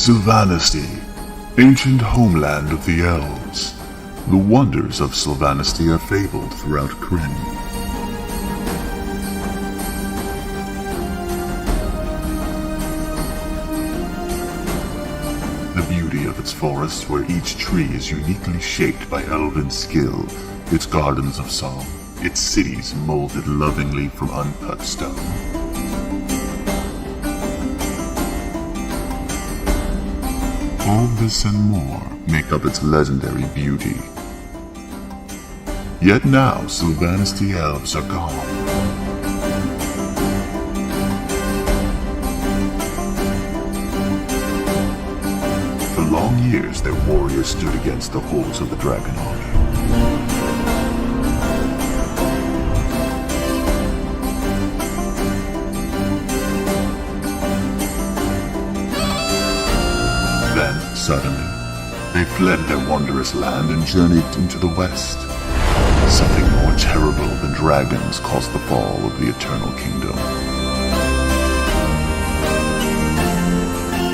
Sylvanisty, ancient homeland of the elves. The wonders of Sylvanisty are fabled throughout Krynn. The beauty of its forests, where each tree is uniquely shaped by elven skill, its gardens of song, its cities molded lovingly from uncut stone. All this and more make up its legendary beauty. Yet now, Sylvanisty elves are gone. For long years, their warriors stood against the hordes of the dragon army. Then, suddenly, they fled their wondrous land and journeyed into the west. Something more terrible than dragons caused the fall of the Eternal Kingdom.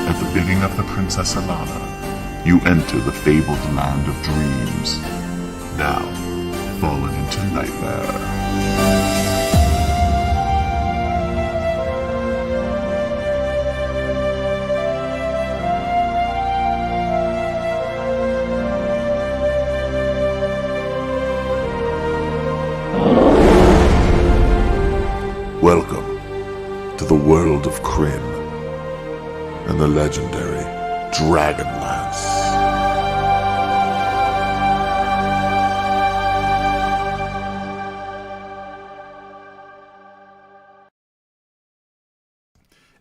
At the bidding of the Princess Alana, you enter the fabled land of dreams, now fallen into nightmare. Welcome to the world of Krynn and the legendary DragonLance.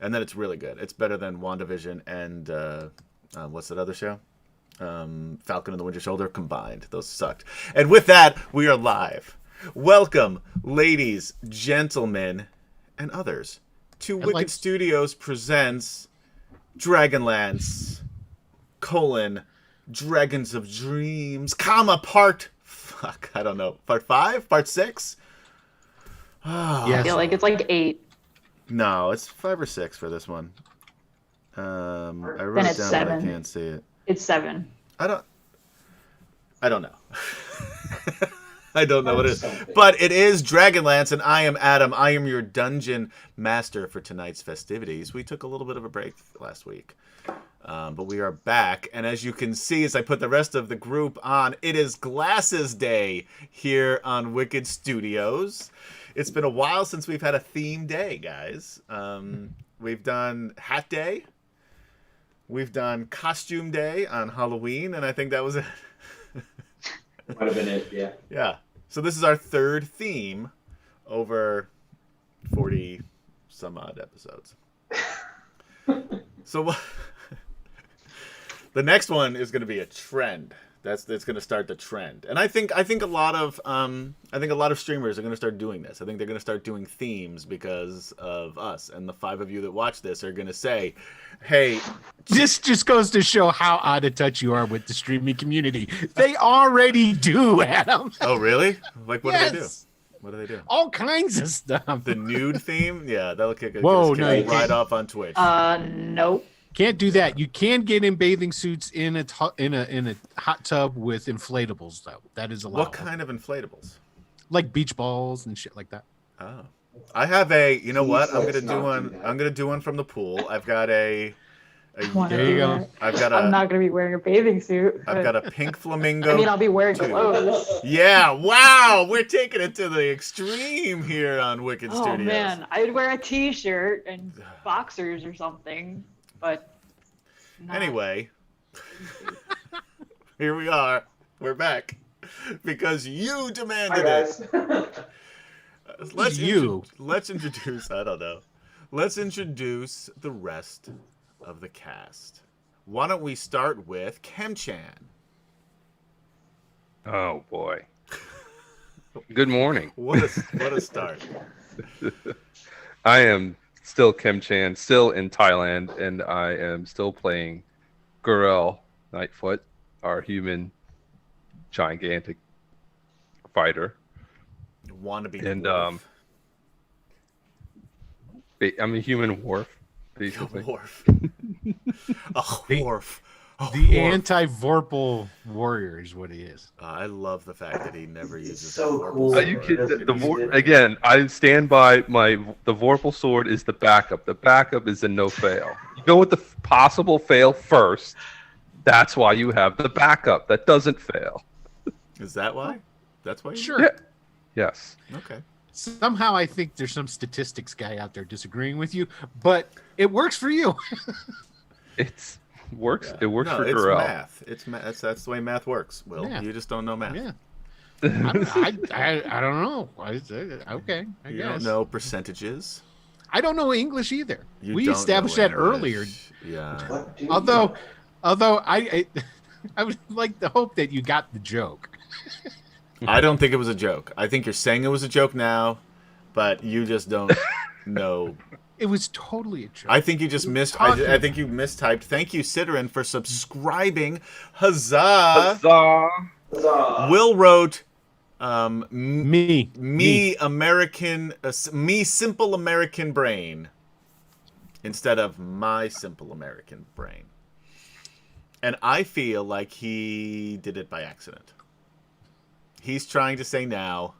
And then it's really good. It's better than WandaVision and what's that other show? Falcon and the Winter Soldier combined. Those sucked. And with that, we are live. Welcome, ladies, gentlemen, and others, to Wicked Studios presents DragonLance, Dragons of Dreams, part 5? Part 6? Oh, I feel like it's like 8. No, it's 5 or 6 for this one. I wrote it down, 7. but I can't see it. It's 7. I don't know. I don't know what it is. But it is DragonLance, and I am Adam. I am your dungeon master for tonight's festivities. We took a little bit of a break last week. But we are back. And as you can see, as I put the rest of the group on, it is Glasses Day here on Wicked Studios. It's been a while since we've had a theme day, guys. We've done Hat Day. We've done Costume Day on Halloween, and I think that was it. Might have been it, yeah. Yeah. So this is our third theme over 40 some odd episodes. So the next one is going to be a trend. That's going to start the trend. And I think a lot of streamers are going to start doing this. I think they're going to start doing themes because of us, and the 5 of you that watch this are going to say, "Hey, this just goes to show how out of touch you are with the streaming community. They already do, Adam." Oh, really? Like, what do they do? What do they do? All kinds of stuff. The nude theme? Yeah, that'll kick it right off on Twitch. Nope. Can't do that. You can get in bathing suits in a hot tub with inflatables, though. That is allowed. What kind of inflatables? Like beach balls and shit like that. Oh, I have a. You know what? I'm gonna do one from the pool. I've got a. There you go. I'm not gonna be wearing a bathing suit. I've got a pink flamingo. I mean, I'll be wearing clothes. Yeah, wow, we're taking it to the extreme here on Wicked Studios. Oh man, I'd wear a t-shirt and boxers or something, but. Anyway, here we are. We're back because you demanded it. Let's introduce. I don't know. Let's introduce the rest of the cast. Why don't we start with Kemchan? Oh boy. Good morning. What a start. I am still Kemchan, still in Thailand, and I am still playing Gurel Nightfoot, our human gigantic fighter. Wannabe. And I'm a human dwarf, basically. Wharf. A wharf. A The wharf. anti-Vorpal warrior is what he is. I love the fact that he never uses so that Vorpal cool. Are sword. you kidding? Doesn't use it. Again, I stand by the Vorpal sword is the backup. The backup is a no fail. You go with the possible fail first. That's why you have the backup that doesn't fail. Is that why? That's why? Sure. Yeah. Yes. Okay. Somehow I think there's some statistics guy out there disagreeing with you, but it works for you. It works for it's Durrell. math. It's math. That's the way math works. Will, Yeah. you just don't know math. Yeah. I don't know. Okay, I You guess. don't know percentages. I don't know English either. You We don't established know that earlier. English. Yeah. What do you Although know? I would like to hope that you got the joke. I don't think it was a joke. I think you're saying it was a joke now, but you just don't know. It was totally a joke. I think you just missed. I think you mistyped. Thank you, Ciderin, for subscribing. Huzzah! Huzzah! Huzzah. Will wrote, me. American, me simple American brain, instead of my simple American brain. And I feel like he did it by accident. He's trying to say now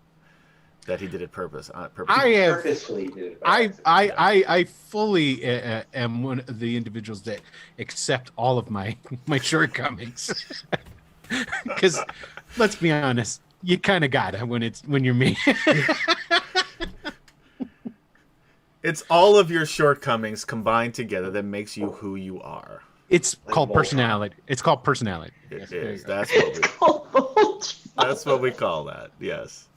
that he did it purposely. Purposefully did it by accident. I fully am one of the individuals that accept all of my shortcomings. Because let's be honest, you kind of got it when you're me. It's all of your shortcomings combined together that makes you who you are. It's called Voltron. personality. It's called personality. It Yes, there is. you go. That's what we call that. Yes.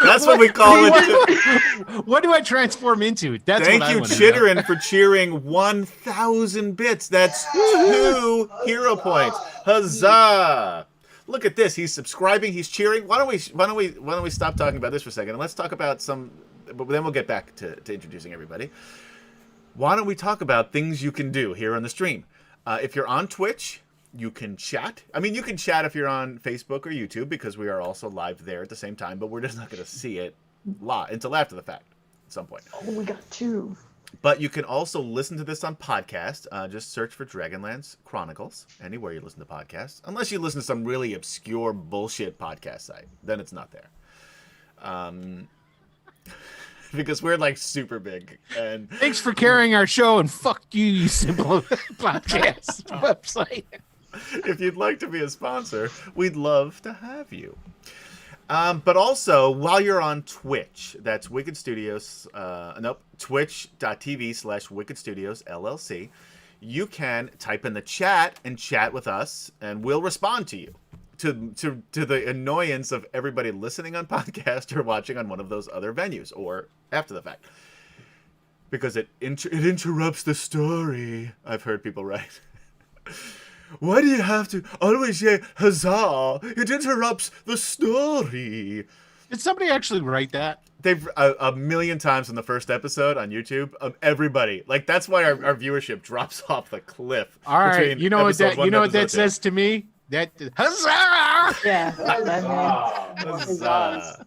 That's what we call it. What do I transform into? That's Thank what I you, wanna know. Chitterin, for cheering 1,000 bits. That's 2 hero points. Huzzah! Look at this. He's subscribing. He's cheering. Why don't we stop talking about this for a second and let's talk about some. But then we'll get back to introducing everybody. Why don't we talk about things you can do here on the stream? If you're on Twitch, you can chat. I mean, you can chat if you're on Facebook or YouTube because we are also live there at the same time, but we're just not going to see it live until after the fact at some point. Oh, we got 2. But you can also listen to this on podcast. Just search for DragonLance Chronicles anywhere you listen to podcasts. Unless you listen to some really obscure bullshit podcast site. Then it's not there. Because we're like super big. And Thanks for carrying our show, and fuck you, you simple podcast website. if you'd like to be a sponsor, we'd love to have you. But also, while you're on Twitch, that's Wicked Studios, twitch.tv/Wicked Studios LLC, you can type in the chat and chat with us, and we'll respond to you. To the annoyance of everybody listening on podcast or watching on one of those other venues or after the fact. Because it interrupts the story, I've heard people write. Why do you have to always say huzzah? It interrupts the story. Did somebody actually write that? They've a million times in the first episode on YouTube of everybody. Like that's why our viewership drops off the cliff. All right, between you know what episode that one you know and what that episode two. says to me? That huzzah! Yeah. that Huzzah.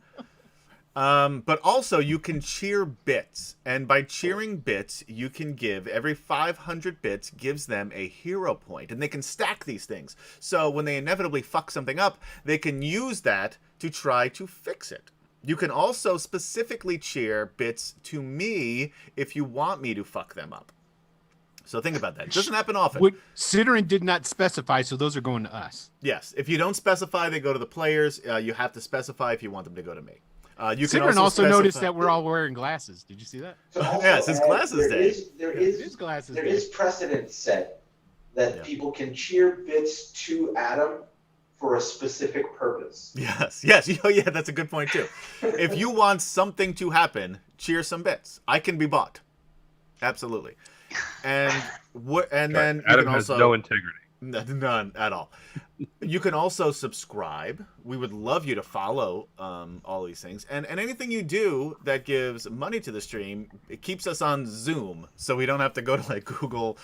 But also you can cheer bits, and by cheering bits, you can give every 500 bits gives them a hero point, and they can stack these things. So when they inevitably fuck something up, they can use that to try to fix it. You can also specifically cheer bits to me if you want me to fuck them up. So think about that. It doesn't happen often. Ciderin did not specify, so those are going to us. Yes, if you don't specify, they go to the players. You have to specify if you want them to go to me. You can Ciderin also noticed specify- that we're all wearing glasses. Did you see that? To also Yes, it's add, glasses day. There It is is glasses there day. is precedent set that Yeah. people can cheer bits to Adam for a specific purpose. Yes. Oh, yeah, that's a good point too. If you want something to happen, cheer some bits. I can be bought. Absolutely. And then you Adam can has also no integrity. none at all. You can also subscribe. We would love you to follow all these things. And anything you do that gives money to the stream, it keeps us on Zoom, so we don't have to go to like Google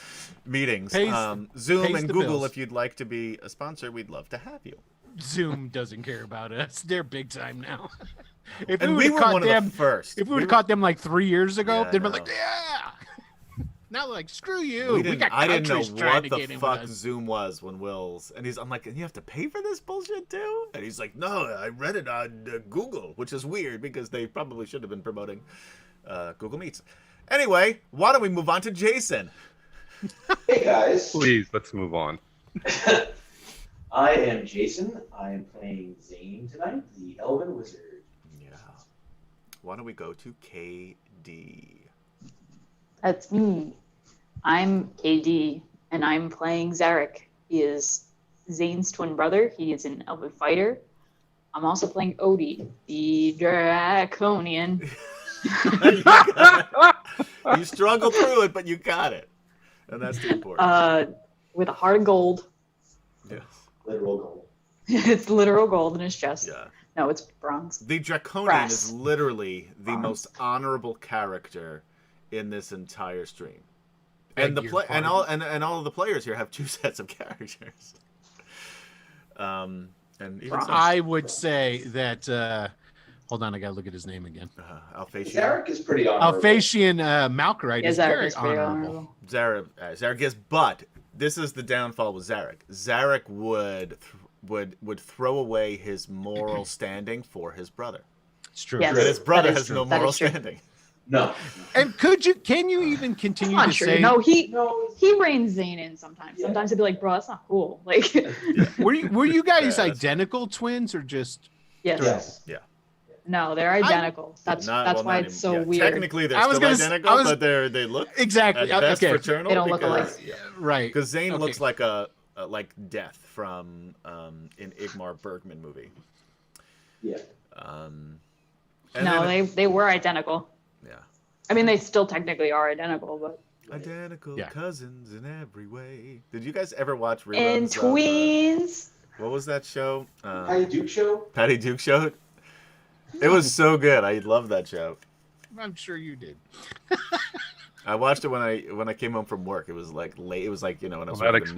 meetings. Pays- Zoom pays and the Google, bills. if you'd like to be a sponsor, we'd love to have you. Zoom doesn't care about us. They're big time now. If And we we would were have caught one of them, the first. if we would have caught them like 3 years ago, Yeah, I they'd be know. like, yeah. Now like screw you. I didn't know countries trying what to the get in with fuck us. Zoom was when I'm like, and you have to pay for this bullshit too? And he's like, no, I read it on Google, which is weird because they probably should have been promoting Google Meets. Anyway, why don't we move on to Jason? Hey guys, Please, let's move on. I am Jason. I am playing Zane tonight, the Elven Wizard. Yeah. Why don't we go to KD? That's me. I'm KD, and I'm playing Zarek. He is Zane's twin brother. He is an elven fighter. I'm also playing Odie, the Draconian. You struggled through it, but you got it. And that's the important. With a heart of gold. Yes. Literal gold. It's literal gold in his chest. Yeah. No, it's bronze. The Draconian Brass. is literally the Bronze. most honorable character in this entire stream. Beg And the your and all of the players here have 2 sets of characters. And even Bronze. I would say that. Hold on, I gotta look at his name again. Alphasian. Zarek is pretty honorable. Alphasian Malkarite Yeah, is Zarek very is pretty honorable. honorable. Zarek is, but this is the downfall with Zarek. Zarek would throw away his moral standing for his brother. It's true. Yes. And his brother That is has true. no That moral is true. standing. No. And can you even continue Not to true. say? No, he reins Zane in sometimes. Yeah. Sometimes he'd be like, bro, that's not cool. Like, Were you guys Yeah, that's- identical twins or just? yes. Yes. No, they're identical. That's Not why anymore. it's so Yeah, weird. Technically, they're I was still gonna s- identical, I was- but they look Exactly. at best Okay. fraternal. They don't look because, alike. yeah. Right. Because Zane Okay. looks like like Death from an Igmar Bergman movie. Yeah. And No, then- they were identical. yeah, I mean, they still technically are identical, but identical Yeah. cousins in every way. Did you guys ever watch reruns? and of, twins. what was that show? Patty Duke show? Patty Duke Show. It was so good. I loved that show. I'm sure you did. I watched it when I came home from work. It was like late. It was like when I was Well, that working explains